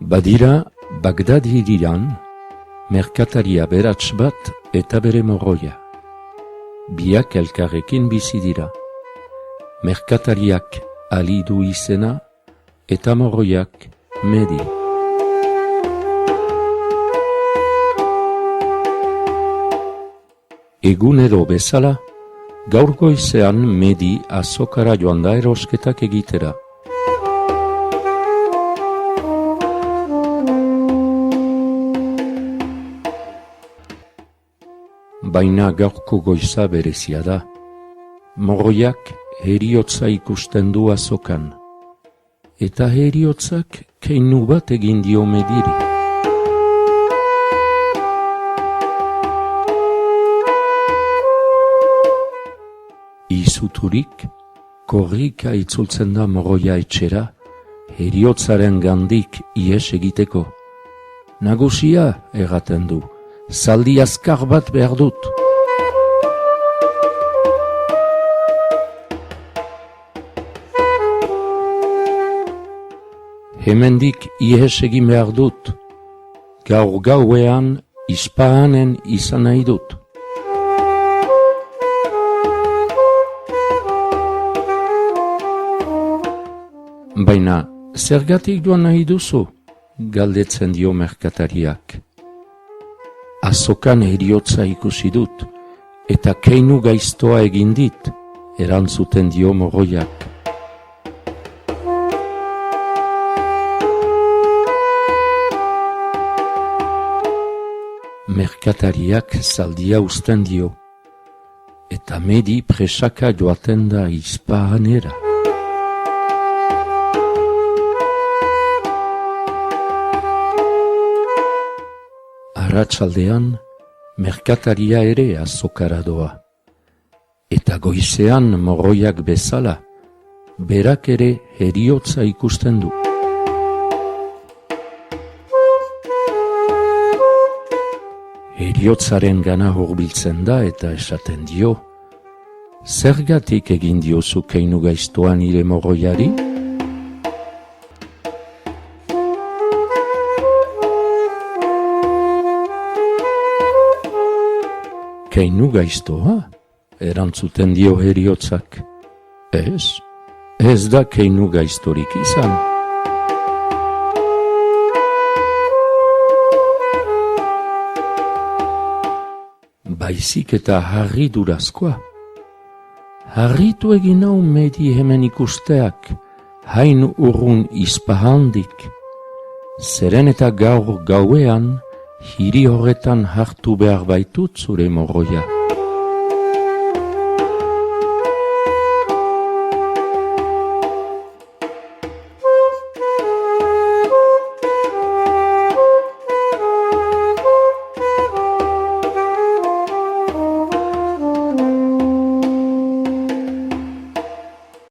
Badira, Bagdad hiriran, merkataria berats bat eta bere morroia. Biak elkarrekin bizi dira. Merkatariak Ali du izena eta morroiak Medi. Egunero bezala, gaur goizean Medi azokara joan da erosketak egitera. Baina gaurko goiza berezia da. Morroiak heriotza ikusten du azokan. Eta heriotzak keinu bat egin dio Mediri. Izuturik, korrika itzultzen da morroia etxera, heriotzaren gandik ihes egiteko. Nagusia erraten du. Zaldi azkar bat behar dut. Hemendik ihes egin behar dut. Gaur gauean Ispahanen izan nahi dut. Baina, zergatik joan nahi duzu? Galdetzen dio merkatariak. Azokan heriotza ikusi dut, eta keinu gaiztoa egin dit, erantzuten dio morroiak. Merkatariak zaldia uzten dio, eta Medi presaka joaten da Ispahanera. Arratsaldean, merkataria ere azokara doa. Eta goizean morroiak bezala, berak ere heriotza ikusten du. Heriotzaren gana hurbiltzen da eta esaten dio, zergatik egin diozu keinu gaiztoa nire morroiari? Keinu gaiztoa? Erantzuten dio heriotzak. Ez da keinu gaiztorik izan. Baizik eta harridurazkoa. Harritu egin hau Medi hemen ikusteak, hain urrun Ispahandik. Zeren eta gaur gauean, hiri horretan hartu behar baitut zure morroia.